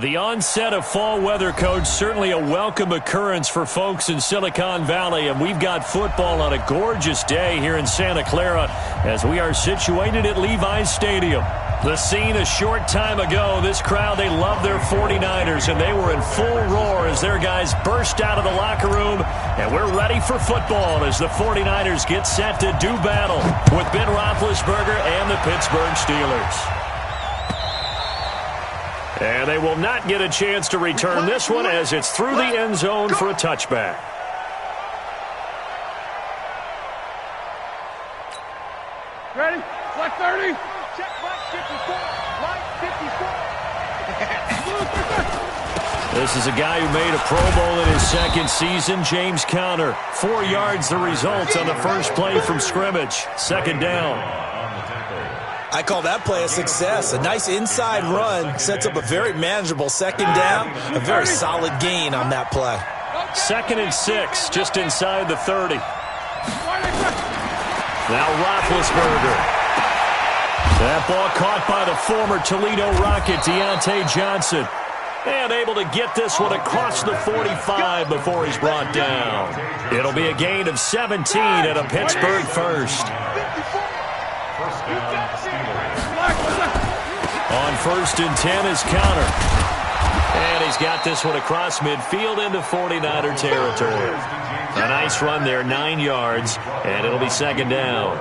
The onset of fall weather, Coach, certainly a welcome occurrence for folks in Silicon Valley, and we've got football on a gorgeous day here in Santa Clara as we are situated at Levi's Stadium. The scene a short time ago, this crowd, they love their 49ers, and they were in full roar as their guys burst out of the locker room, and we're ready for football as the 49ers get set to do battle with Ben Roethlisberger and the Pittsburgh Steelers. And they will not get a chance to return this one as it's through the end zone for a touchback. Ready? Black 30. Check black 54. Black 54. This is a guy who made a Pro Bowl in his second season, James Conner. 4 yards the result on the first play from scrimmage. Second down. I call that play a success. A nice inside run sets up a very manageable second down. A very solid gain on that play. 2nd and 6, just inside the 30. Now Roethlisberger. That ball caught by the former Toledo Rocket, Deontay Johnson. And able to get this one across the 45 before he's brought down. It'll be a gain of 17 and a Pittsburgh first. On 1st and 10 is Conner. And he's got this one across midfield into 49er territory. A nice run there, 9 yards, and it'll be second down.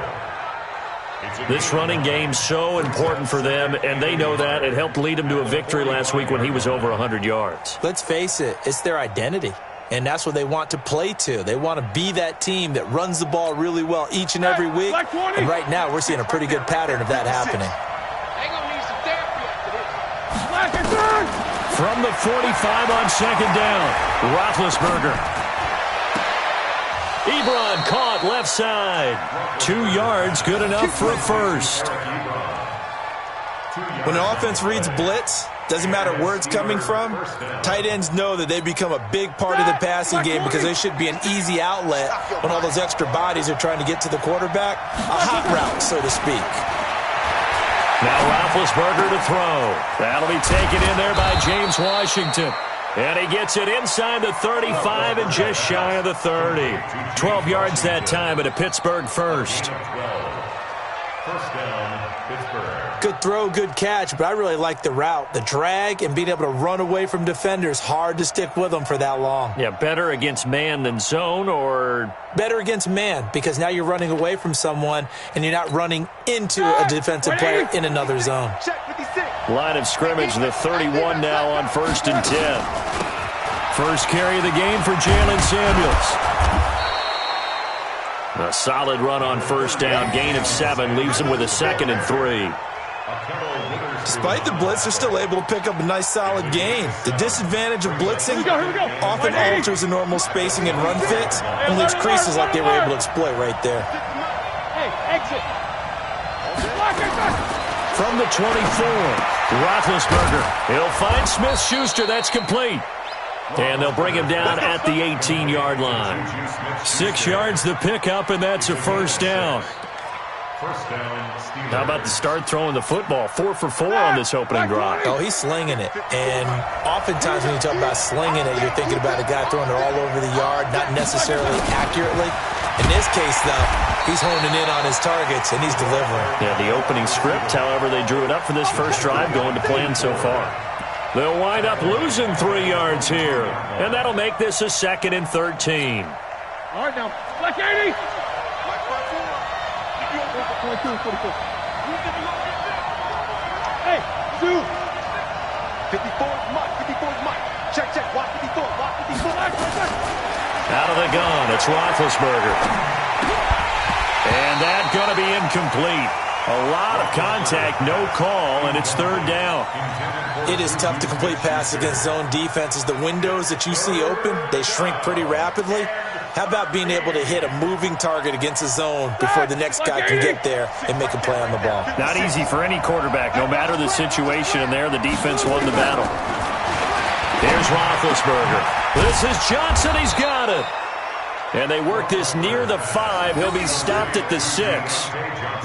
This running game's so important for them, and they know that. It helped lead them to a victory last week when he was over 100 yards. Let's face it, it's their identity. And that's what they want to play to. They want to be that team that runs the ball really well each and every week. And right now, we're seeing a pretty good pattern of that happening. From the 45 on second down, Roethlisberger. Ebron caught left side. 2 yards, good enough for a first. When the offense reads blitz, doesn't matter where it's coming from, tight ends know that they become a big part of the passing game because they should be an easy outlet when all those extra bodies are trying to get to the quarterback. A hot route, so to speak. Now Roethlisberger to throw. That'll be taken in there by James Washington. And he gets it inside the 35 and just shy of the 30. 12 yards that time at a Pittsburgh first. First down, Pittsburgh. Good throw, good catch, but I really like the route. The drag and being able to run away from defenders, hard to stick with them for that long. Yeah, better against man than zone, or? Better against man, because now you're running away from someone and you're not running into a defensive player in another zone. Line of scrimmage, the 31 now on 1st and 10. First carry of the game for Jalen Samuels. A solid run on first down, gain of 7, leaves him with a 2nd and 3. Despite the blitz, they're still able to pick up a nice solid gain. The disadvantage of blitzing often alters the normal spacing and run fits and leaves creases like they were able to exploit right there. From the 24, Roethlisberger. He'll find Smith-Schuster. That's complete. And they'll bring him down at the 18-yard line. 6 yards the pickup, and that's a first down. How about the start throwing the football? 4 for 4 on this opening drive. Oh, he's slinging it. And oftentimes when you talk about slinging it, you're thinking about a guy throwing it all over the yard, not necessarily accurately. In this case, though, he's honing in on his targets, and he's delivering. Yeah, the opening script, however, they drew it up for this first drive, going to plan so far. They'll wind up losing 3 yards here, and that'll make this a 2nd and 13. All right, now, black 80. Hey, shoot. 54 Mike, 54 Mike. Check, watch 54, watch 54. Out of the gun, it's Roethlisberger. And that's going to be incomplete. A lot of contact, no call, and it's 3rd down. It is tough to complete passes against zone defenses. The windows that you see open, they shrink pretty rapidly. How about being able to hit a moving target against a zone before the next guy can get there and make a play on the ball? Not easy for any quarterback, no matter the situation, and there the defense won the battle. Here's Roethlisberger. This is Johnson. He's got it. And they work this near the 5. He'll be stopped at the 6.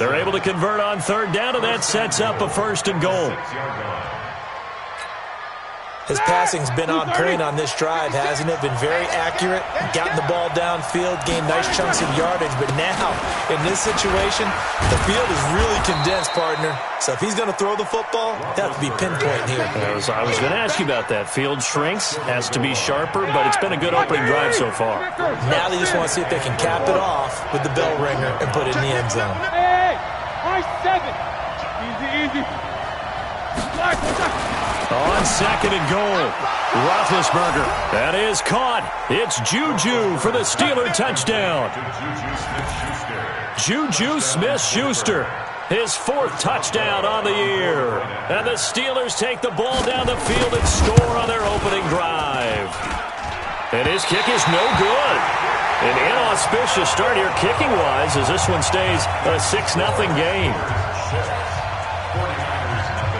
They're able to convert on 3rd down, and that sets up a 1st and goal. His passing's been on point on this drive, hasn't it? Been very accurate, gotten the ball downfield, gained nice chunks of yardage. But now, in this situation, the field is really condensed, partner. So if he's going to throw the football, he'll have to be pinpoint here. I was going to ask you about that. Field shrinks, has to be sharper, but it's been a good opening drive so far. Now they just want to see if they can cap it off with the bell ringer and put it in the end zone. Hey, nice 7. Easy. On second and goal, Roethlisberger. That is caught. It's Juju for the Steeler touchdown. Juju Smith-Schuster, his 4th touchdown on the year. And the Steelers take the ball down the field and score on their opening drive. And his kick is no good. An inauspicious start here kicking-wise as this one stays a 6-0 game.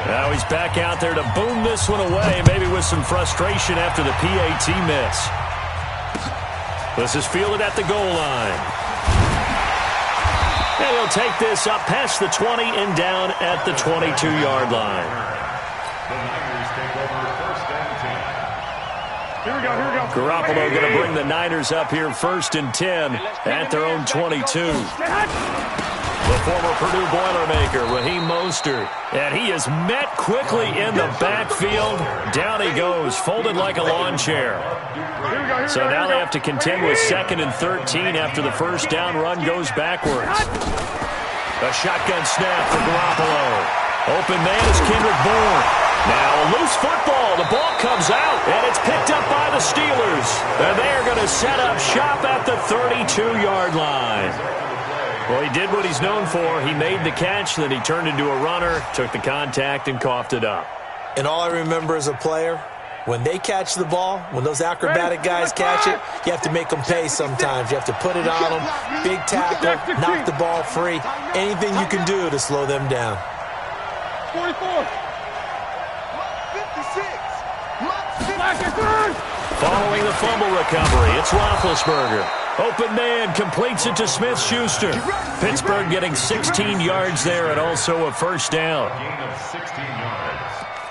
Now he's back out there to boom this one away, maybe with some frustration after the PAT miss. This is fielded at the goal line. And he'll take this up past the 20 and down at the 22-yard line. Here we go. Garoppolo going to bring the Niners up here 1st and 10 at their own 22. The former Purdue Boilermaker, Raheem Mostert. And he is met quickly in the backfield. Down he goes, folded like a lawn chair. So now they have to contend with 2nd and 13 after the first down run goes backwards. A shotgun snap for Garoppolo. Open man is Kendrick Bourne. Now a loose football. The ball comes out, and it's picked up by the Steelers. And they are going to set up shop at the 32-yard line. Well, he did what he's known for. He made the catch, then he turned into a runner, took the contact, and coughed it up. And all I remember as a player, when they catch the ball, when those acrobatic guys catch it, you have to make them pay sometimes. You have to put it on them, big tackle, knock the ball free, anything you can do to slow them down. 44. 56. Following the fumble recovery, it's Roethlisberger. Open man completes it to Smith-Schuster. Pittsburgh getting 16 yards there and also a first down.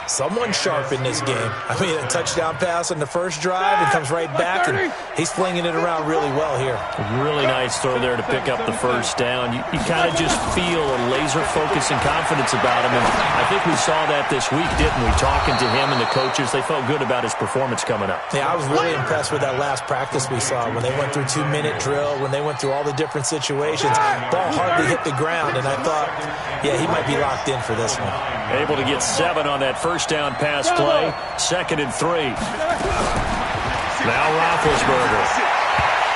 Someone sharp in this game. I mean, a touchdown pass on the first drive and comes right back, and he's flinging it around really well here. Really nice throw there to pick up the first down. You kind of just feel a laser focus and confidence about him, and I think we saw that this week, didn't we? Talking to him and the coaches, they felt good about his performance coming up. Yeah, I was really impressed with that last practice we saw when they went through 2-minute drill, when they went through all the different situations. Ball hardly hit the ground, and I thought, yeah, he might be locked in for this one. Able to get 7 on that first down pass play. 2nd and 3. Now Roethlisberger.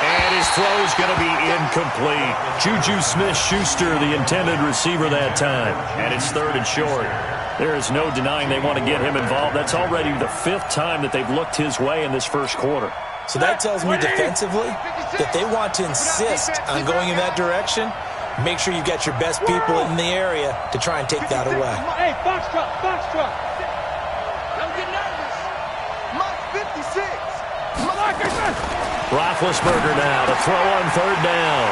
And his throw is going to be incomplete. Juju Smith-Schuster, the intended receiver that time. And it's 3rd and short. There is no denying they want to get him involved. That's already the 5th time that they've looked his way in this first quarter. So that tells me defensively that they want to insist on going in that direction. Make sure you've got your best people in the area to try and take that away. Hey, box truck. Don't get nervous. Mark 56. Roethlisberger now to throw on 3rd down.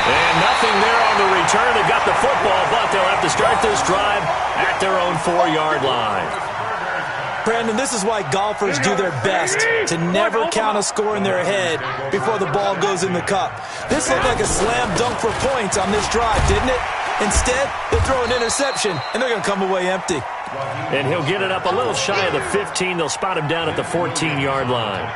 And nothing there on the return. They've got the football, but they'll have to start this drive at their own 4-yard line. Brandon, this is why golfers do their best to never count a score in their head before the ball goes in the cup. This looked like a slam dunk for points on this drive, didn't it? Instead, they throw an interception, and they're going to come away empty. And he'll get it up a little shy of the 15. They'll spot him down at the 14-yard line.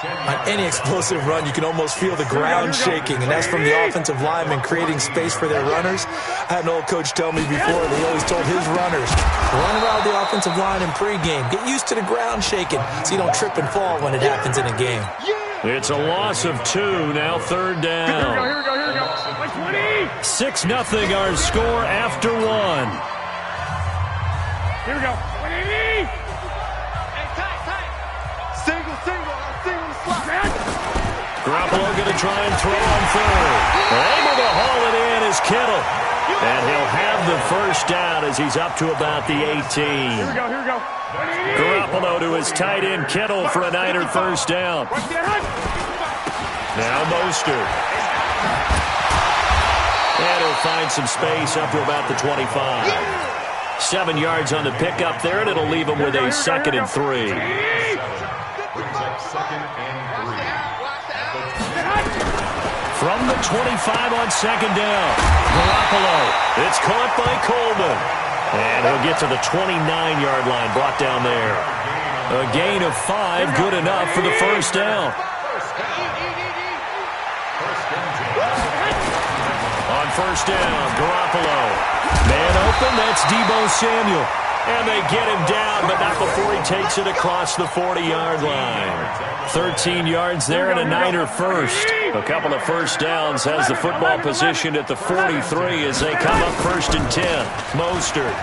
On any explosive run, you can almost feel the ground shaking, and that's from the offensive linemen creating space for their runners. I had an old coach tell me before, they always told his runners, run around the offensive line in pregame. Get used to the ground shaking so you don't trip and fall when it happens in a game. It's a loss of 2, now 3rd down. Here we go. 20. 6-0 our score after 1. Here we go. 20. Garoppolo going to try and throw on 3rd. Able to haul it in is Kittle. And he'll have the first down as he's up to about the 18. Here we go. Garoppolo to his tight end Kittle for a Niner first down. Now Mostert. And he'll find some space up to about the 25. 7 yards on the pickup there, and it'll leave them with a 2nd and 3. Brings up 2nd and 3. From the 25 on 2nd down. Garoppolo. It's caught by Coleman. And he'll get to the 29-yard line, brought down there. A gain of 5, good enough for the first down. On first down, Garoppolo. Man open, that's Deebo Samuel. And they get him down, but not before he takes it across the 40-yard line. 13 yards there and a Niner first. A couple of first downs has the football positioned at the 43 as they come up 1st and 10. Mostert.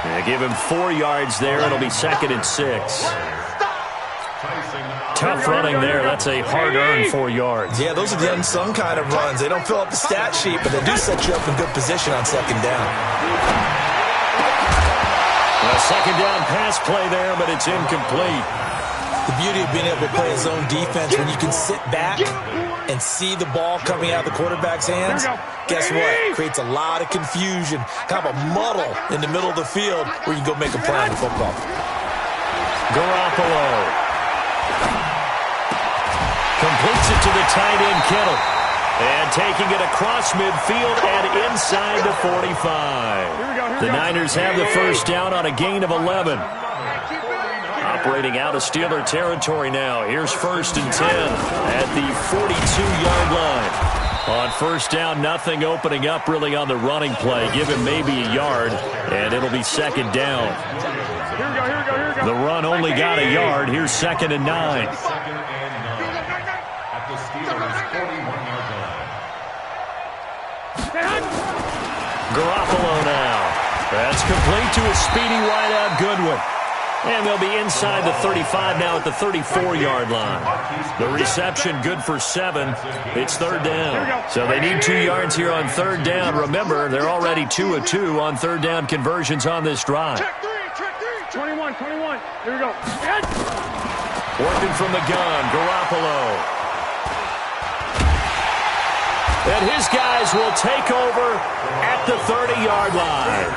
They give him 4 yards there. It'll be 2nd and 6. Tough running there. That's a hard-earned 4 yards. Yeah, those are the unsung kind of runs. They don't fill up the stat sheet, but they do set you up in good position on 2nd down. A 2nd down pass play there, but it's incomplete. The beauty of being able to play a zone defense when you can sit back and see the ball coming out of the quarterback's hands, guess what? Creates a lot of confusion, kind of a muddle in the middle of the field where you can go make a play on the football. Garoppolo completes it to the tight end, Kittle. And taking it across midfield and inside the 45. The Niners have the first down on a gain of 11. Operating out of Steeler territory now. Here's 1st and 10 at the 42-yard line. On first down, nothing opening up really on the running play. Give him maybe a yard, and it'll be 2nd down. The run only got a yard. Here's 2nd and 9. At the Steelers' 41-yard line. Garoppolo now. That's complete to a speedy wideout Goodwin. And they'll be inside the 35 now at the 34-yard line. The reception good for 7. It's 3rd down. So they need 2 yards here on 3rd down. Remember, they're already 2 of 2 on 3rd down conversions on this drive. Check 3. 21. Here we go. Working from the gun, Garoppolo. And his guys will take over at the 30-yard line.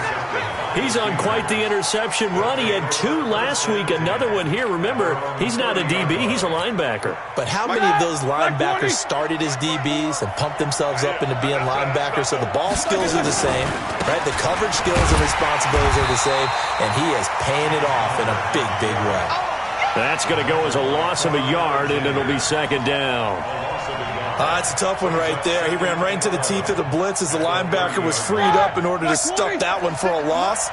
He's on quite the interception run. He had 2 last week, another one here. Remember, he's not a DB, he's a linebacker. But how many of those linebackers started as DBs and pumped themselves up into being linebackers? So the ball skills are the same, right? The coverage skills and responsibilities are the same, and he is paying it off in a big, big way. That's going to go as a loss of a yard, and it'll be 2nd down. It's a tough one right there. He ran right into the teeth of the blitz as the linebacker was freed up in order to stuff that one for a loss.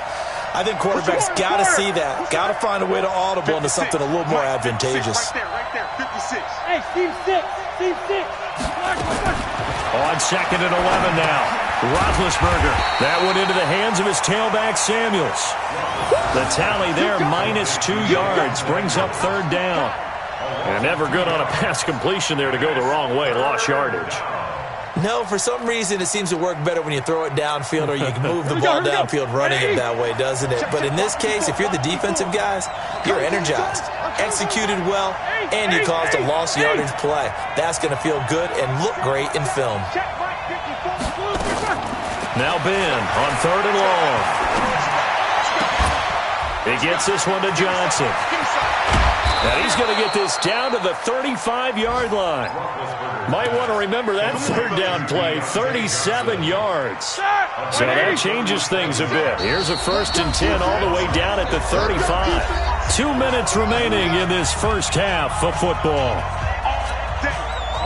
I think quarterbacks got to see that. Got to find a way to audible into something a little more advantageous. Right there, 56. Hey, Steve 6. On 2nd and 11 now. Roethlisberger. That one into the hands of his tailback, Samuels. The tally there, -2 yards. Brings up 3rd down. And never good on a pass completion there to go the wrong way. Lost yardage. No, for some reason it seems to work better when you throw it downfield or you can move the ball downfield running it that way, doesn't it? But in this case, if you're the defensive guys, you're energized, executed well, and you caused a lost yardage play. That's going to feel good and look great in film. Now Ben on 3rd and long. He gets this one to Johnson. And he's going to get this down to the 35-yard line. Might want to remember that 3rd down play, 37 yards. So that changes things a bit. Here's a 1st and 10 all the way down at the 35. 2 minutes remaining in this first half of football.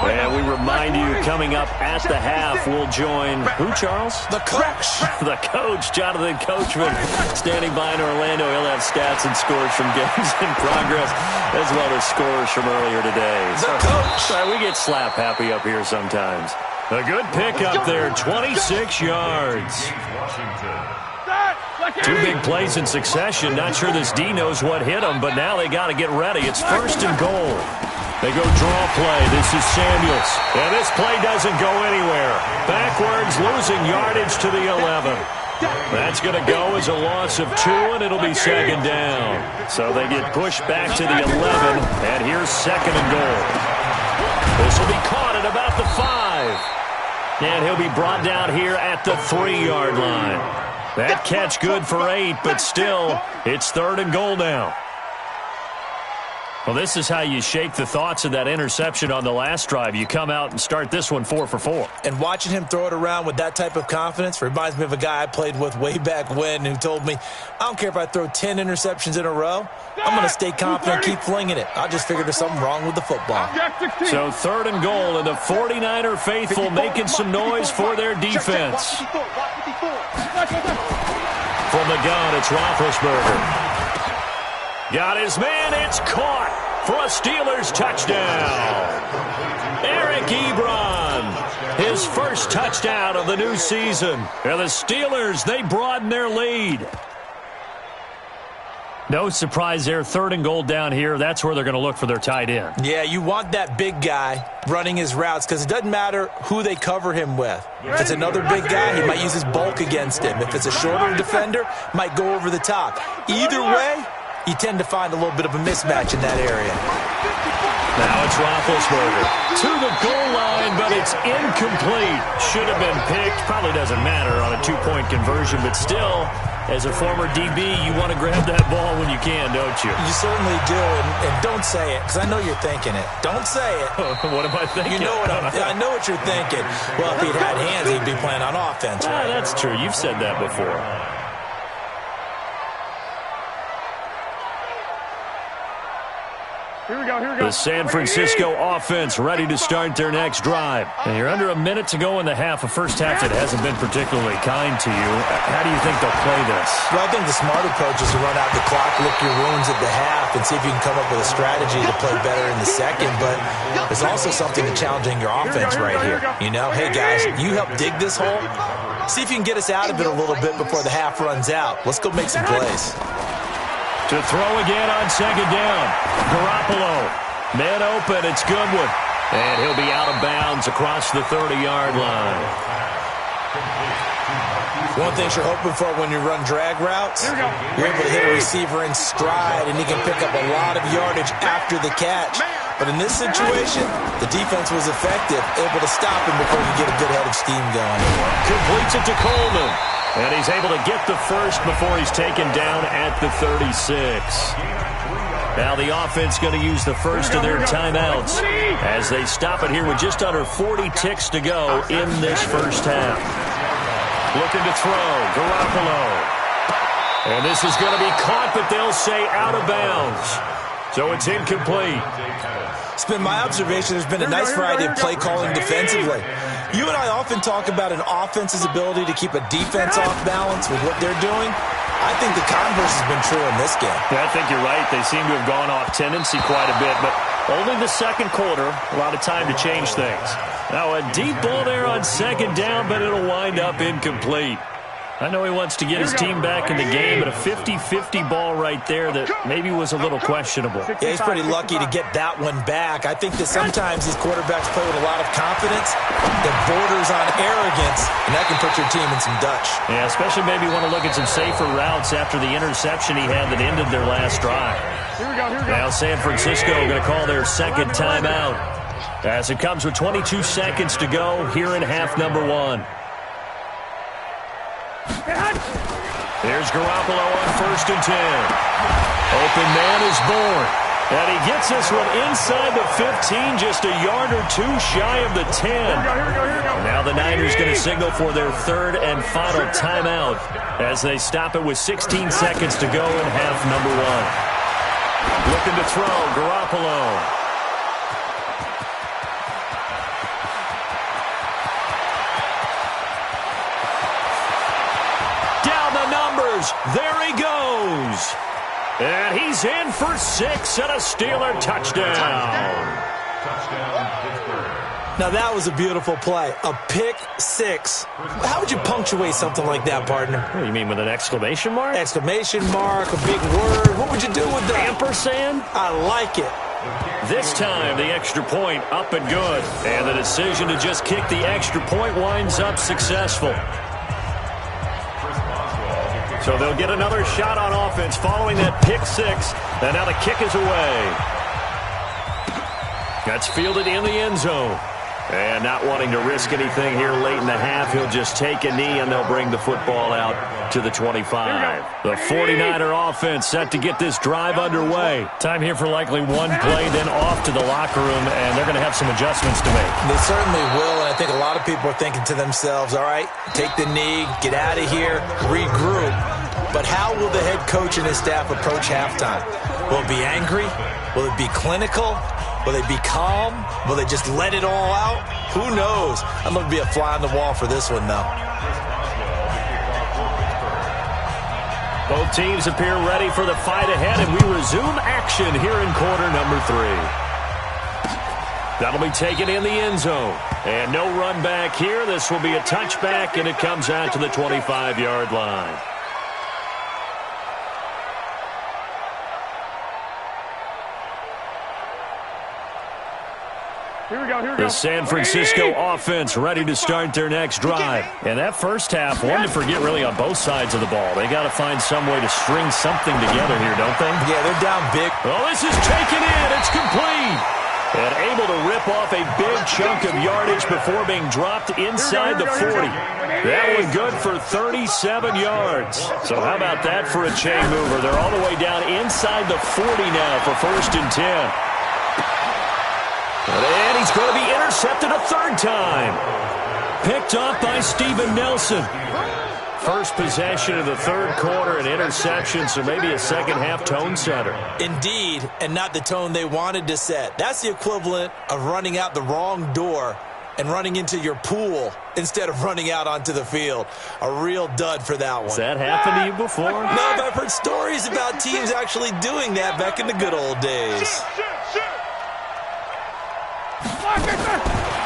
And we remind you, coming up at the half, we'll join who, Charles? The coach. The coach, Jonathan Coachman, standing by in Orlando. He'll have stats and scores from games in progress, as well as scores from earlier today. The coach. Sorry, we get slap happy up here sometimes. A good pick up there, 26 yards. 2 big plays in succession. Not sure this D knows what hit him, but now they got to get ready. It's 1st and goal. They go draw play. This is Samuels. And this play doesn't go anywhere. Backwards, losing yardage to the 11. That's going to go as a loss of 2, and it'll be 2nd down. So they get pushed back to the 11, and here's 2nd and goal. This will be caught at about the 5. And he'll be brought down here at the 3-yard line. That catch good for 8, but still, it's 3rd and goal now. Well, this is how you shake the thoughts of that interception on the last drive. You come out and start this one 4 for 4. And watching him throw it around with that type of confidence reminds me of a guy I played with way back when who told me, I don't care if I throw 10 interceptions in a row, I'm going to stay confident and keep flinging it. I just figured there's something wrong with the football. So 3rd and goal, and the 49er faithful making some noise for their defense. From the gun, it's Roethlisberger. Got his man, it's caught for a Steelers touchdown. Eric Ebron, his first touchdown of the new season. And the Steelers, they broaden their lead. No surprise there, 3rd and goal down here. That's where they're going to look for their tight end. Yeah, you want that big guy running his routes because it doesn't matter who they cover him with. If it's another big guy, he might use his bulk against him. If it's a shorter defender, might go over the top. Either way, you tend to find a little bit of a mismatch in that area. Now it's Roethlisberger to the goal line, but it's incomplete. Should have been picked. Probably doesn't matter on a 2-point conversion, but still, as a former DB, you want to grab that ball when you can, don't you? You certainly do, and don't say it, because I know you're thinking it. Don't say it. What am I thinking? You know what I know what you're thinking. Well, if he'd had hands, he'd be playing on offense. Right? That's true. You've said that before. Here we go, here we go. The San Francisco offense ready to start their next drive. And you're under a minute to go in the half. A first half that hasn't been particularly kind to you. How do you think they'll play this? Well, I think the smart approach is to run out the clock, lick your wounds at the half, and see if you can come up with a strategy to play better in the second. But there's also something to challenging your offense right here. You know, hey, guys, you help dig this hole. See if you can get us out of it a little bit before the half runs out. Let's go make some plays. To throw again on 2nd down. Garoppolo. Man open. It's Goodwin. And he'll be out of bounds across the 30-yard line. One thing you're hoping for when you run drag routes, you're able to hit a receiver in stride, and he can pick up a lot of yardage after the catch. But in this situation, the defense was effective, able to stop him before you get a good head of steam going. Completes it to Coleman. And he's able to get the first before he's taken down at the 36. Now the offense going to use the first of their timeouts as they stop it here with just under 40 ticks to go in this first half. Looking to throw, Garoppolo. And this is going to be caught, but they'll say out of bounds. So it's incomplete. It's been my observation there's been a nice variety of play calling defensively. You and I often talk about an offense's ability to keep a defense off balance with what they're doing. I think the converse has been true in this game. Yeah, I think you're right. They seem to have gone off tendency quite a bit, but only the second quarter, a lot of time to change things. Now a deep ball there on 2nd down, but it'll wind up incomplete. I know he wants to get his team back in the game, but a 50-50 ball right there that maybe was a little questionable. Yeah, he's pretty lucky to get that one back. I think that sometimes these quarterbacks play with a lot of confidence that borders on arrogance, and that can put your team in some Dutch. Yeah, especially maybe want to look at some safer routes after the interception he had that ended their last drive. Here we go. Now San Francisco going to call their second timeout as it comes with 22 seconds to go here in half number 1. There's Garoppolo on 1st and 10. Open man is born. And he gets this one inside the 15, just a yard or two shy of the 10. Now the Niners going to signal for their 3rd and final timeout as they stop it with 16 seconds to go in half number 1. Looking to throw, Garoppolo. There he goes. And he's in for 6 and a Steeler touchdown. Touchdown, Pittsburgh. Now that was a beautiful play. A pick 6. How would you punctuate something like that, partner? What do you mean, with an exclamation mark? Exclamation mark, a big word. What would you do with that? Ampersand? I like it. This time, the extra point up and good. And the decision to just kick the extra point winds up successful. So they'll get another shot on offense following that pick 6. And now the kick is away. That's fielded in the end zone. And not wanting to risk anything here late in the half, he'll just take a knee and they'll bring the football out to the 25. The 49er offense set to get this drive underway. Time here for likely one play, then off to the locker room, and they're going to have some adjustments to make. They certainly will, and I think a lot of people are thinking to themselves, all right, take the knee, get out of here, regroup. But how will the head coach and his staff approach halftime? Will it be angry? Will it be clinical? Will they be calm? Will they just let it all out? Who knows? I'd love to be a fly on the wall for this one, though. Both teams appear ready for the fight ahead, and we resume action here in quarter number 3. That'll be taken in the end zone. And no run back here. This will be a touchback, and it comes out to the 25-yard line. Here we go. The San Francisco offense ready to start their next drive. And that first half, one to forget really on both sides of the ball. They got to find some way to string something together here, don't they? Yeah, they're down big. Oh, this is taken in. It's complete. And able to rip off a big chunk of yardage before being dropped inside the 40. That one good for 37 yards. So how about that for a chain mover? They're all the way down inside the 40 now for 1st and 10. And he's going to be intercepted a third time. Picked up by Steven Nelson. First possession of the third quarter, an interception, so maybe a second-half tone setter. Indeed, and not the tone they wanted to set. That's the equivalent of running out the wrong door and running into your pool instead of running out onto the field. A real dud for that one. Has that happened to you before? No, but I've heard stories about teams actually doing that back in the good old days.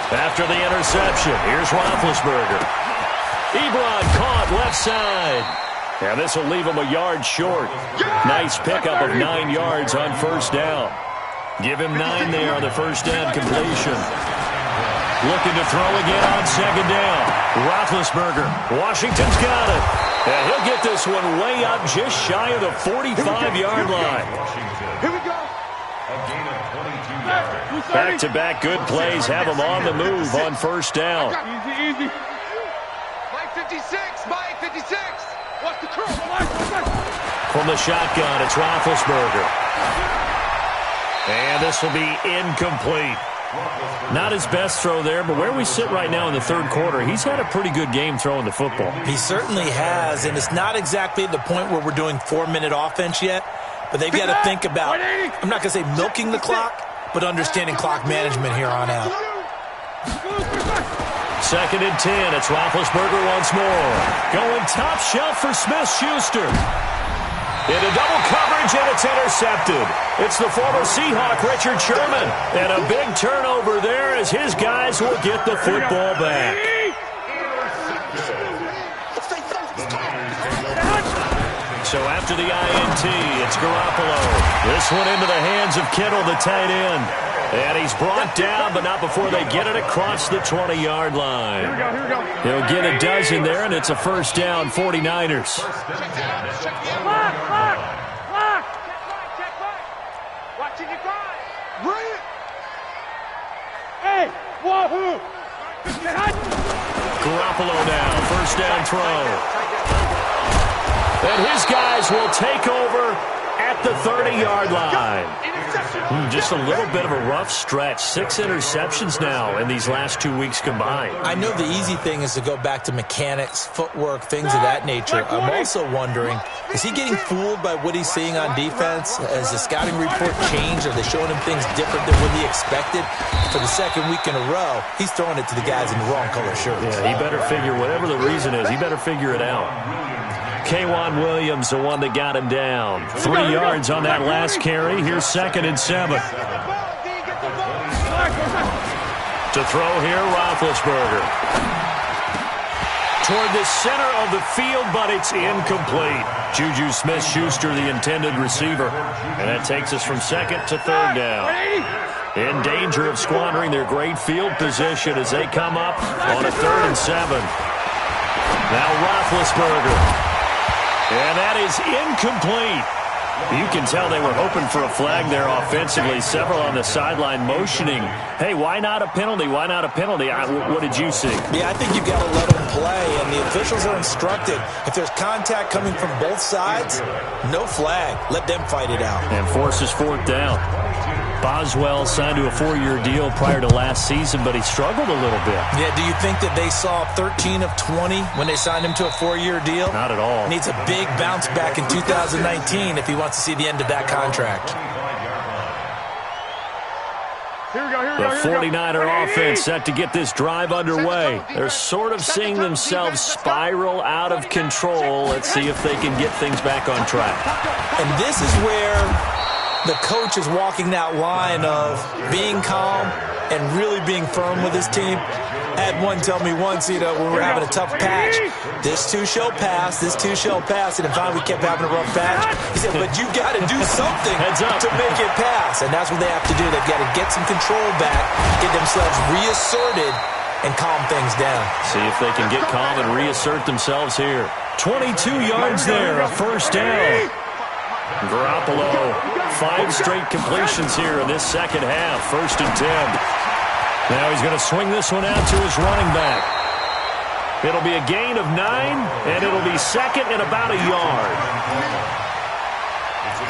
After the interception, here's Roethlisberger. Ebron caught left side. And this will leave him a yard short. Nice pickup of 9 yards on first down. Give him 9 there on the first down completion. Looking to throw again on second down. Roethlisberger. Washington's got it. And he'll get this one way up just shy of the 45-yard line. Here we go. Back-to-back good plays have him on the move on first down. Easy. Mike 56. Mike 56. Watch the curl. From the shotgun, it's Roethlisberger. And this will be incomplete. Not his best throw there, but where we sit right now in the third quarter, he's had a pretty good game throwing the football. He certainly has, and it's not exactly at the point where we're doing 4-minute offense yet, but they've got to think about, I'm not going to say milking the clock, but understanding clock management here on out. 2nd and 10. It's Roethlisberger once more. Going top shelf for Smith-Schuster. Into double coverage, and it's intercepted. It's the former Seahawk, Richard Sherman. And a big turnover there as his guys will get the football back. So after the INT, it's Garoppolo. This one into the hands of Kittle, the tight end. And he's brought down, but not before they get it across the 20-yard line. Here we go. He'll get a dozen there, and it's a first down, 49ers. Clock. Check back. Watching your guy. Bring it. Hey, wahoo. Garoppolo now, first down throw. And his guys will take over at the 30-yard line. Just a little bit of a rough stretch. 6 interceptions now in these last 2 weeks combined. I know the easy thing is to go back to mechanics, footwork, things of that nature. I'm also wondering, is he getting fooled by what he's seeing on defense? Has the scouting report changed? Are they showing him things different than what he expected? For the second week in a row, he's throwing it to the guys in the wrong color shirts. Yeah, he better figure, whatever the reason is, he better figure it out. K'Wan Williams, the one that got him down. 3 yards on that last carry. Here's 2nd and 7. To throw here, Roethlisberger. Toward the center of the field, but it's incomplete. Juju Smith-Schuster, the intended receiver. And that takes us from 2nd to 3rd down. In danger of squandering their great field position as they come up on a 3rd and 7. Now Roethlisberger. And that is incomplete. You can tell they were hoping for a flag there offensively. Several on the sideline motioning, hey, why not a penalty? Why not a penalty? What did you see? Yeah, I think you've got to let them play, and the officials are instructed. If there's contact coming from both sides, no flag. Let them fight it out. And forces fourth down. Boswell signed to a 4-year deal prior to last season, but he struggled a little bit. Yeah, do you think that they saw 13 of 20 when they signed him to a 4-year deal? Not at all. Needs a big bounce back in 2019 if he wants to see the end of that contract. The 49er offense set to get this drive underway. They're sort of seeing themselves spiral out of control. Let's see if they can get things back on track. And this is where the coach is walking that line of being calm and really being firm with his team. I had one tell me once, when we were having a tough patch, this too shall pass, this too shall pass, and finally we kept having a rough patch. He said, but you got to do something to make it pass, and that's what they have to do. They've got to get some control back, get themselves reasserted, and calm things down. See if they can get calm and reassert themselves here. 22 yards there, a first down. Garoppolo, 5 straight completions here in this second half. 1st and 10. Now he's going to swing this one out to his running back. It'll be a gain of 9, and it'll be second and about a yard.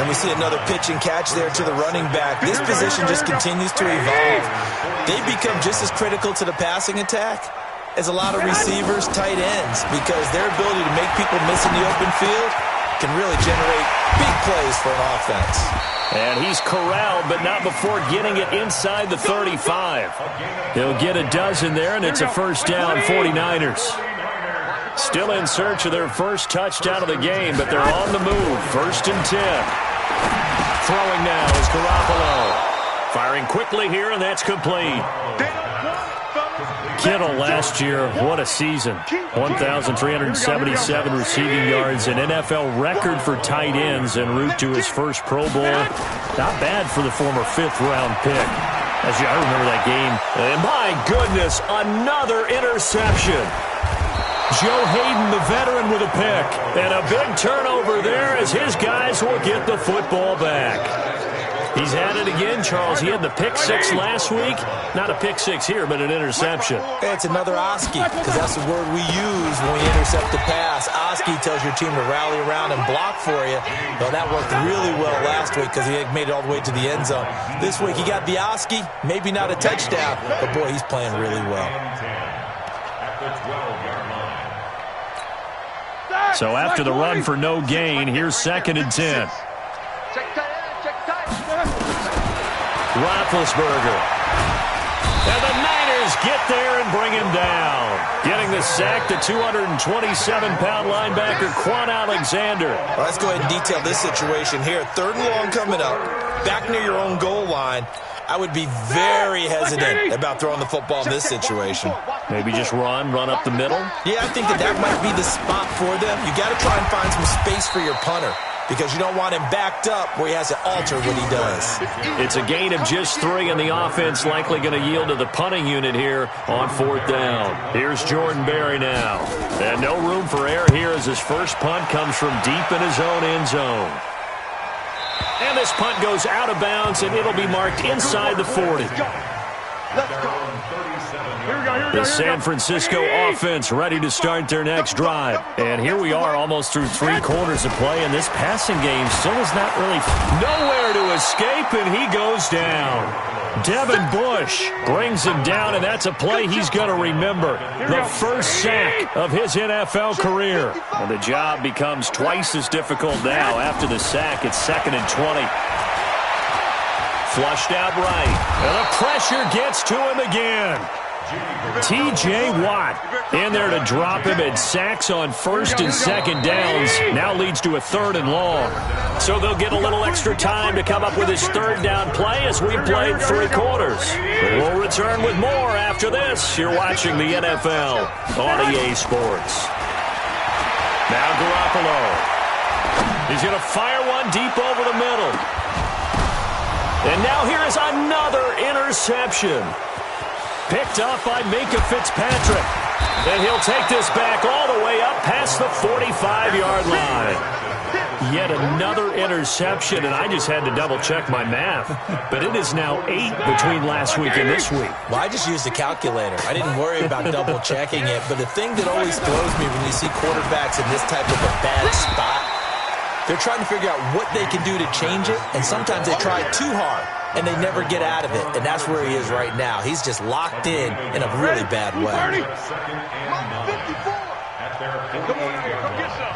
And we see another pitch and catch there to the running back. This position just continues to evolve. They become just as critical to the passing attack as a lot of receivers, tight ends, because their ability to make people miss in the open field can really generate big plays for an offense. And he's corralled, but not before getting it inside the 35. He'll get a dozen there, and it's a first down, 49ers. Still in search of their first touchdown of the game, but they're on the move. 1st and 10. Throwing now is Garoppolo. Firing quickly here, and that's complete. Kittle last year, what a season. 1,377 receiving yards, an NFL record for tight ends en route to his first Pro Bowl. Not bad for the former 5th-round pick. I remember that game. And my goodness, another interception. Joe Hayden, the veteran, with a pick. And a big turnover there as his guys will get the football back. He's at it again, Charles. He had the pick 6 last week. Not a pick 6 here, but an interception. It's another Oski, because that's the word we use when we intercept the pass. Oski tells your team to rally around and block for you. Well, that worked really well last week because he made it all the way to the end zone. This week he got the Oski, maybe not a touchdown, but boy, he's playing really well. So after the run for no gain, here's 2nd and 10. Roethlisberger. And the Niners get there and bring him down. Getting the sack, the 227-pound linebacker, Quan Alexander. Well, let's go ahead and detail this situation here. 3rd and long coming up, back near your own goal line. I would be very hesitant about throwing the football in this situation. Maybe just run up the middle? Yeah, I think that might be the spot for them. You got to try and find some space for your punter, because you don't want him backed up where he has to alter what he does. It's a gain of just 3, and the offense likely going to yield to the punting unit here on 4th down. Here's Jordan Berry now. And no room for error here as his first punt comes from deep in his own end zone. And this punt goes out of bounds, and it'll be marked inside the 40. The San Francisco offense ready to start their next drive. And here we are almost through 3 quarters of play, and this passing game still is not really nowhere to escape, and he goes down. Devin Bush brings him down, and that's a play he's going to remember. The first sack of his NFL career. And the job becomes twice as difficult now. After the sack, it's 2nd and 20. Flushed out right. And the pressure gets to him again. T.J. Watt in there to drop him, and sacks on 1st and 2nd downs. Now leads to a 3rd and long. So they'll get a little extra time to come up with his 3rd down play as we played 3 quarters. We'll return with more after this. You're watching the NFL on EA Sports. Now Garoppolo. He's going to fire one deep over the middle. And now here is another interception. Picked up by Minkah Fitzpatrick. And he'll take this back all the way up past the 45-yard line. Yet another interception, and I just had to double-check my math. But it is now 8 between last week and this week. Well, I just used a calculator. I didn't worry about double-checking it. But the thing that always throws me when you see quarterbacks in this type of a bad spot, they're trying to figure out what they can do to change it, and sometimes they try too hard, and they never get out of it. And that's where he is right now. He's just locked in a really bad way. 54. Come on here, come get some.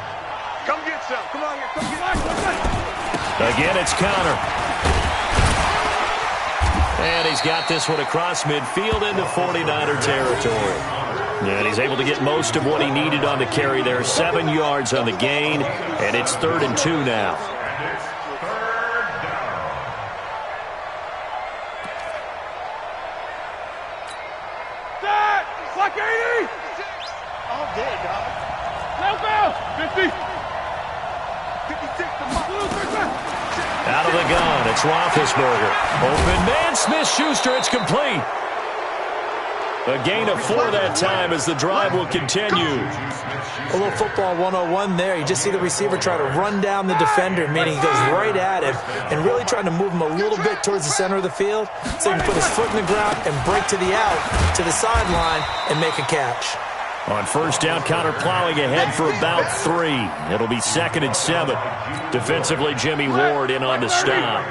Come get some. Come on here, come get some. Again, it's Conner. And he's got this one across midfield into 49er territory. And he's able to get most of what he needed on the carry there. 7 yards on the gain, and it's 3rd and 2 now. It's like 80. All day, dog. Help out. 50. 56 to Out of the gun, it's Roethlisberger. Open man, Smith-Schuster, it's complete. A gain of 4 that time as the drive will continue. A little football 101 there. You just see the receiver try to run down the defender, meaning he goes right at him and really trying to move him a little bit towards the center of the field so he can put his foot in the ground and break to the out, to the sideline, and make a catch. On first down, Conner plowing ahead for about 3. It'll be 2nd and 7. Defensively, Jimmy Ward in on the stop.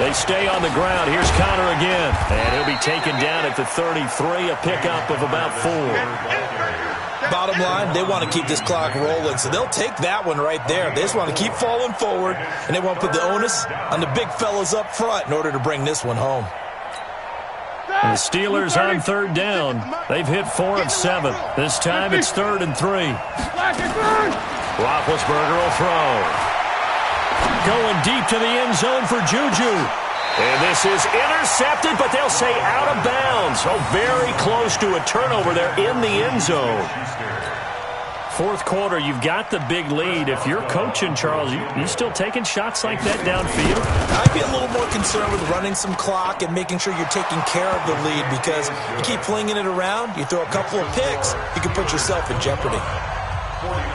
They stay on the ground. Here's Conner again. And he'll be taken down at the 33, a pickup of about 4. Bottom line, they want to keep this clock rolling, so they'll take that one right there. They just want to keep falling forward, and they want to put the onus on the big fellas up front in order to bring this one home. The Steelers on 3rd down. They've hit 4 of 7. This time it's 3rd and 3. Roethlisberger will throw. Going deep to the end zone for Juju. And this is intercepted, but they'll say out of bounds. Oh, very close to a turnover there in the end zone. 4th quarter, you've got the big lead. If you're coaching, Charles, you still taking shots like that downfield? I'd be a little more concerned with running some clock and making sure you're taking care of the lead, because you keep flinging it around, you throw a couple of picks, you can put yourself in jeopardy.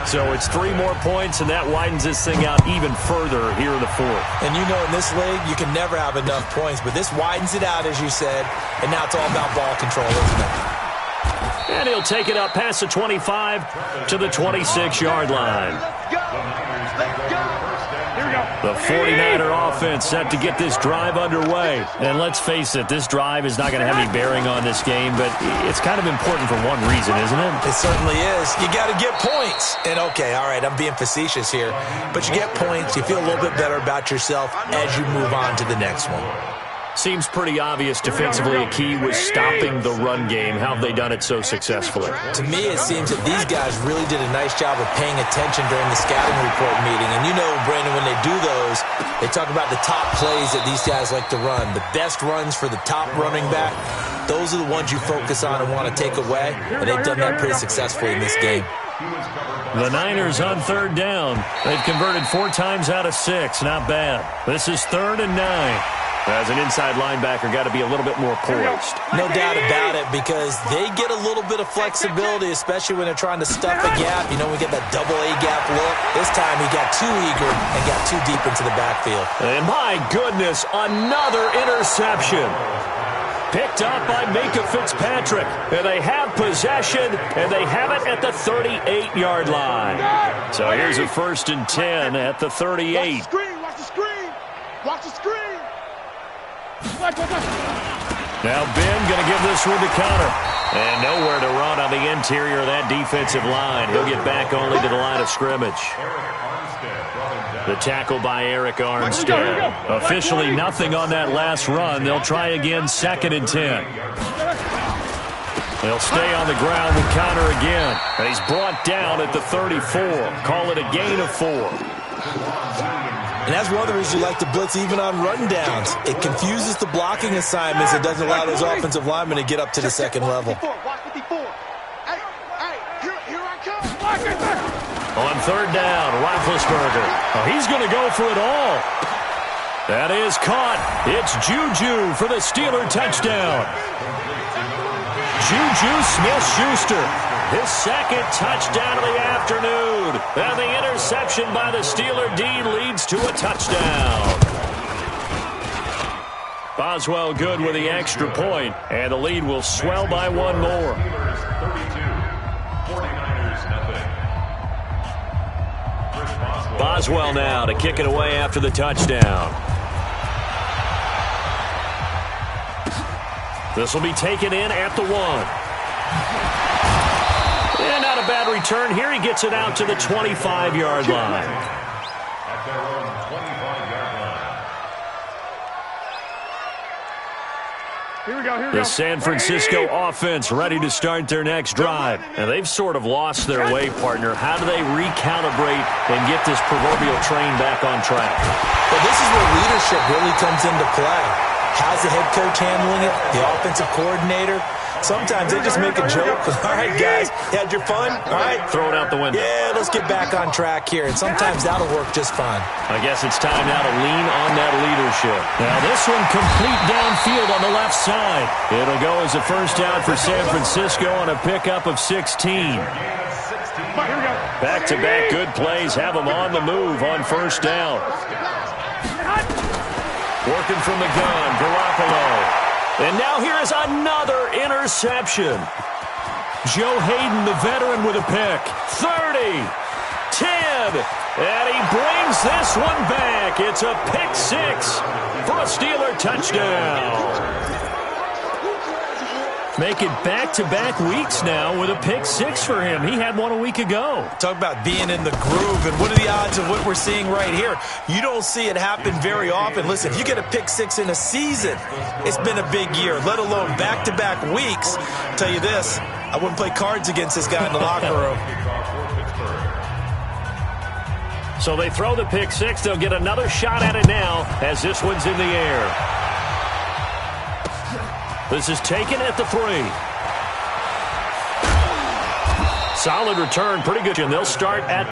So it's 3 more points, and that widens this thing out even further here in the 4th. And you know in this league, you can never have enough points, but this widens it out, as you said, and now it's all about ball control, isn't it? And he'll take it up past the 25 to the 26-yard line. The 49er offense set to get this drive underway. And let's face it, this drive is not going to have any bearing on this game, but it's kind of important for one reason, isn't it? It certainly is. You got to get points. And, okay, all right, I'm being facetious here, but you get points, you feel a little bit better about yourself as you move on to the next one. Seems pretty obvious defensively a key was stopping the run game. How have they done it so successfully? To me, it seems that these guys really did a nice job of paying attention during the scouting report meeting. And you know, Brandon, when they do those, they talk about the top plays that these guys like to run. The best runs for the top running back, those are the ones you focus on and want to take away. And they've done that pretty successfully in this game. The Niners on 3rd down. They've converted 4 times out of 6. Not bad. This is 3rd and 9. As an inside linebacker, got to be a little bit more poised. No doubt about it, because they get a little bit of flexibility, especially when they're trying to stuff a gap. You know, we get that double A gap look. This time he got too eager and got too deep into the backfield. And my goodness, another interception. Picked up by Minkah Fitzpatrick. And they have possession, and they have it at the 38-yard line. So here's a 1st and 10 at the 38. Watch the screen, watch the screen. Watch the screen. Now Ben going to give this one to Conner. And nowhere to run on the interior of that defensive line. He'll get back only to the line of scrimmage. The tackle by Eric Armstead. Officially nothing on that last run. They'll try again, 2nd and 10. They'll stay on the ground with Conner again. And he's brought down at the 34. Call it a gain of 4. And that's one of the reasons you like to blitz even on rundowns. It confuses the blocking assignments. It doesn't allow those offensive linemen to get up to the second level. Watch 54. Hey, here I come. On 3rd down, Roethlisberger. Oh, he's going to go for it all. That is caught. It's Juju for the Steeler touchdown. Juju Smith-Schuster. his second touchdown of the afternoon. And the interception by the Steeler D leads to a touchdown. Boswell good with the extra point, and the lead will swell by one more. 32, 49ers nothing. Boswell now to kick it away after the touchdown. This will be taken in at the 1. And not a bad return here. He gets it out to the 25-yard line. At their own 25-yard line. Here we go. The San Francisco offense ready to start their next drive. And they've sort of lost their way, partner. How do they recalibrate and get this proverbial train back on track? Well, this is where leadership really comes into play. How's the head coach handling it? The offensive coordinator? Sometimes they just make a joke. All right, guys, you had your fun? All right. Throw it out the window. Yeah, let's get back on track here. And sometimes that'll work just fine. I guess it's time now to lean on that leadership. Now this one complete downfield on the left side. It'll go as a first down for San Francisco on a pickup of 16. Back-to-back good plays have them on the move on first down. Working from the gun, Garoppolo. And now here is another interception. Joe Hayden, the veteran, with a pick. 30, 10, and he brings this one back. It's a pick 6 for a Steeler touchdown. Make it back-to-back weeks now with a pick 6 for him. He had one a week ago. Talk about being in the groove, and what are the odds of what we're seeing right here? You don't see it happen very often. Listen, if you get a pick 6 in a season, it's been a big year, let alone back-to-back weeks. I'll tell you this, I wouldn't play cards against this guy in the locker room. So they throw the pick 6. They'll get another shot at it now as this one's in the air. This is taken at the 3. Solid return, pretty good. And they'll start at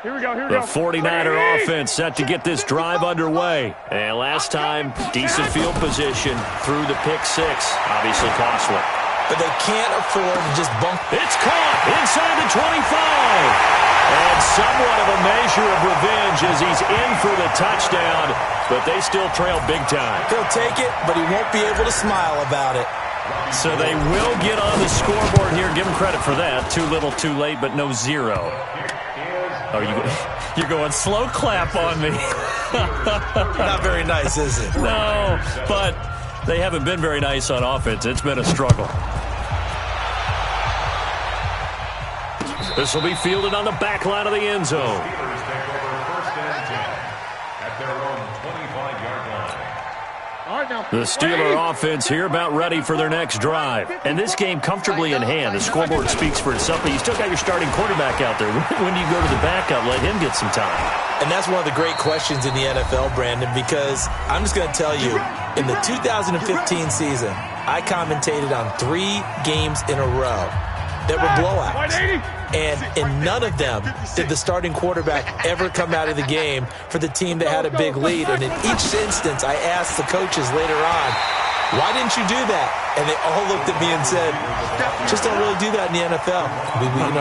Here we go. the 49er offense set to get this drive underway. And last time, decent field position through the pick 6. Obviously costly. But they can't afford to just bump. It's caught inside the 25. And somewhat of a measure of revenge as he's in for the touchdown, but they still trail big time. He'll take it, but he won't be able to smile about it. So they will get on the scoreboard here. Give him credit for that. Too little, too late, but no 0. Oh, you're going slow clap on me. Not very nice, is it? No, but they haven't been very nice on offense. It's been a struggle. This will be fielded on the back line of the end zone. Steelers take over first and 10 at their own 25-yard line. All right, now. The Steeler offense here about ready for their next drive. And this game comfortably in hand. The scoreboard speaks for itself, but you still got your starting quarterback out there. When do you go to the backup? Let him get some time. And that's one of the great questions in the NFL, Brandon, because I'm just going to tell you, in the 2015 season, I commentated on 3 games in a row that were blowouts. And in none of them did the starting quarterback ever come out of the game for the team that had a big lead. And in each instance, I asked the coaches later on, why didn't you do that? And they all looked at me and said, just don't really do that in the NFL.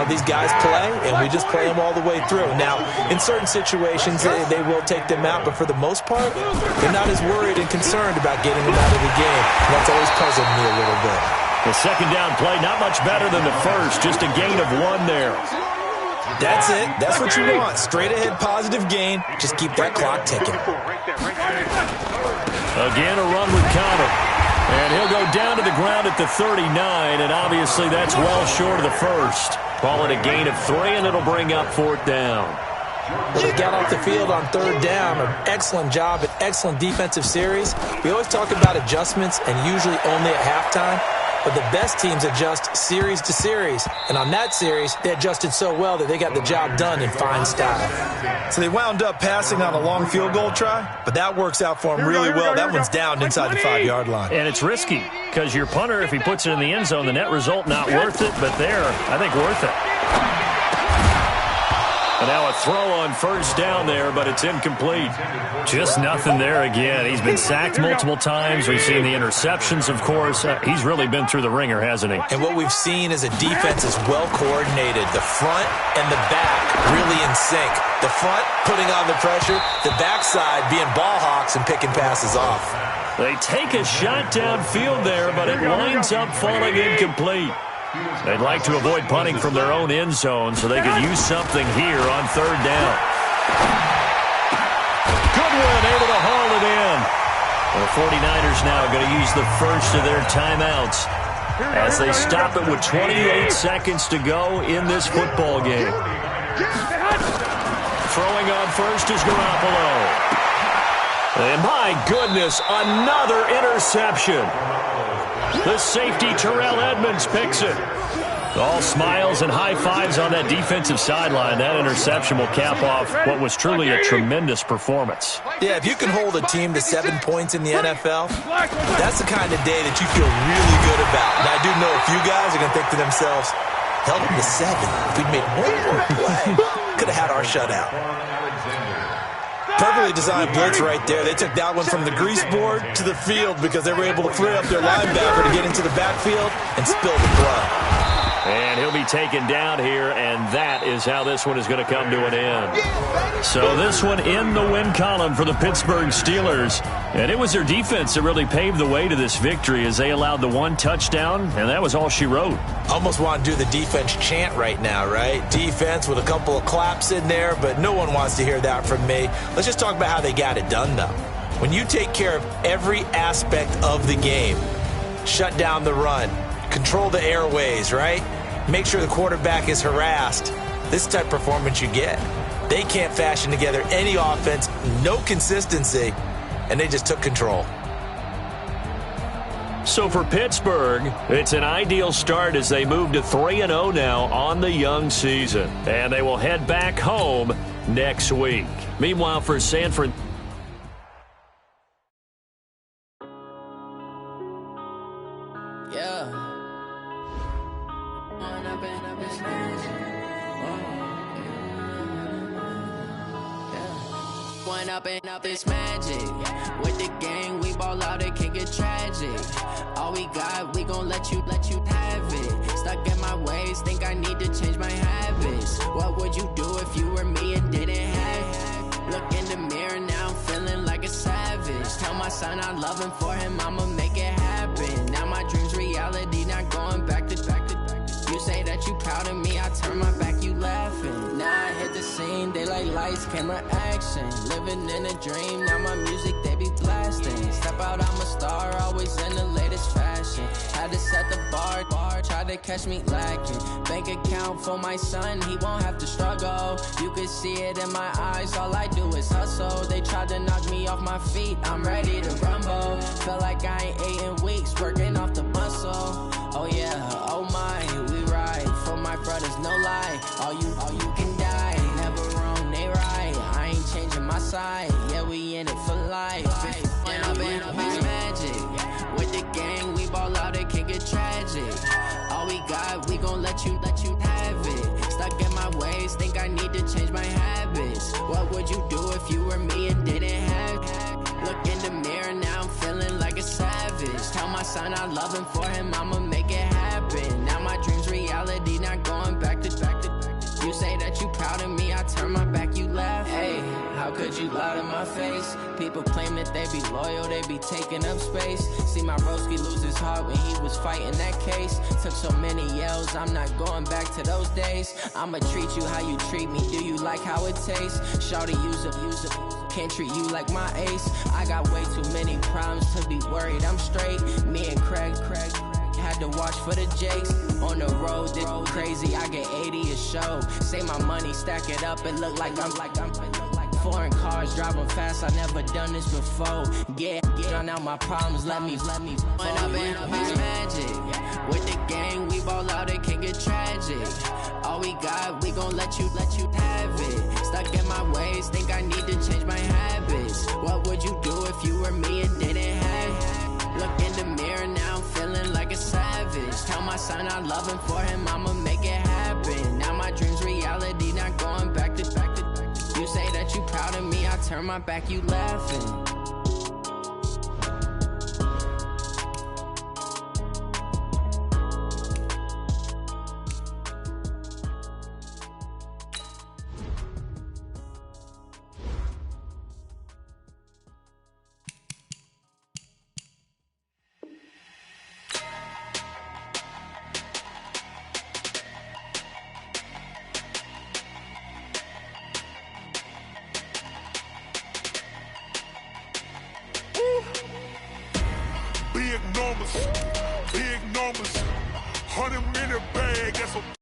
These guys play, and we just play them all the way through. Now, in certain situations, they will take them out, but for the most part, they're not as worried and concerned about getting them out of the game. And that's always puzzled me a little bit. The second down play, not much better than the first. Just a gain of 1 there. That's it. That's what you want. Straight ahead positive gain. Just keep that clock ticking. Again, a run with Connor. And he'll go down to the ground at the 39, and obviously that's well short of the first. Call it a gain of 3, and it'll bring up 4th down. Well, they got off the field on 3rd down. An excellent job, an excellent defensive series. We always talk about adjustments, and usually only at halftime. But the best teams adjust series to series. And on that series, they adjusted so well that they got the job done in fine style. So they wound up passing on a long field goal try, but that works out for them really well. That one's down inside the 5-yard line. And it's risky because your punter, if he puts it in the end zone, the net result not worth it, but there, I think worth it. And now a throw on first down there, but it's incomplete. Just nothing there again. He's been sacked multiple times. We've seen the interceptions, of course. He's really been through the ringer, hasn't he? And what we've seen is a defense is well coordinated. The front and the back really in sync. The front putting on the pressure, the backside being ball hawks and picking passes off. They take a shot downfield there, but it winds up falling incomplete. They'd like to avoid punting from their own end zone so they could use something here on third down. Goodwin able to haul it in. The 49ers now going to use the first of their timeouts as they stop it with 28 seconds to go in this football game. Throwing on first is Garoppolo. And my goodness, another interception. The safety, Terrell Edmunds, picks it. All smiles and high fives on that defensive sideline. That interception will cap off what was truly a tremendous performance. Yeah, if you can hold a team to 7 points in the NFL, that's the kind of day that you feel really good about. And I do know a few guys are going to think to themselves, held them to 7. If we'd made one more play, could have had our shutout. Perfectly designed blitz right there. They took that one from the grease board to the field because they were able to free up their linebacker to get into the backfield and spill the blood. And he'll be taken down here, and that is how this one is going to come to an end. So this one in the win column for the Pittsburgh Steelers. And it was their defense that really paved the way to this victory as they allowed the one touchdown, and that was all she wrote. Almost want to do the defense chant right now, right? Defense with a couple of claps in there, but no one wants to hear that from me. Let's just talk about how they got it done, though. When you take care of every aspect of the game, shut down the run, control the airways, right? Make sure the quarterback is harassed. This type of performance you get. They can't fashion together any offense, no consistency, and they just took control. So for Pittsburgh, it's an ideal start as they move to 3-0 now on the young season. And they will head back home next week. Meanwhile, for San Francisco, up this magic. With the gang, we ball out, it can get tragic. All we got, we gon' let you have it. Stuck in my ways, think I need to change my habits. What would you do if you were me and didn't have it? Look in the mirror, now I'm feeling like a savage. Tell my son I love him, for him I'ma make it happen. Now my dream's reality, not going back to. You say that you proud of me, I turn my back, you laughing. Now I hit the scene, they like lights, camera, action. Living in a dream, now my music, they be blasting. Step out, I'm a star, always in the latest fashion. Had to set the bar, try to catch me lacking. Bank account for my son, he won't have to struggle. You can see it in my eyes, all I do is hustle. They tried to knock me off my feet, I'm ready to rumble. Felt like I ain't ate in weeks, working off the muscle. Oh yeah, oh my, we ride for my brothers, no lie. All you can die, never wrong, they right. I ain't changing my side, yeah, we in it for life. When I've been up is magic. With the gang, we ball out, it can get tragic. All we got, we gon' let you have it. Stuck in my ways, think I need to change my habits. What would you do if you were me and didn't have it? Look in the mirror, now I'm feeling like a savage. Tell my son I love him, for him I'ma make it happen. Now my dream's reality, not going back to. You say that you proud of me, I turn my back, you laugh. Hey, how could you lie to my face? People claim that they be loyal, they be taking up space. See my broski lose his heart when he was fighting that case. Took so many yells, I'm not going back to those days. I'ma treat you how you treat me, do you like how it tastes? Shawty, use it. Can't treat you like my ace. I got way too many problems to be worried, I'm straight. Me and Craig had to watch for the Jakes. On the road, this crazy, I get 80 a show. Say my money, stack it up, it look like I'm foreign cars, driving fast, I never done this before. Yeah, drown out my problems, let me. When I've been up is magic. With the gang, we ball out, it can get tragic. All we got, we gon' let you have it. Stuck in my ways, think I need to change my habits. What would you do if you were me and didn't have it? Look in the mirror, now I'm feeling like a savage. Tell my son I love him, for him I'ma make it happen. Now my dream's reality, not going back to. turn my back, you laughing. Big numbers, 100 minute bag, that's a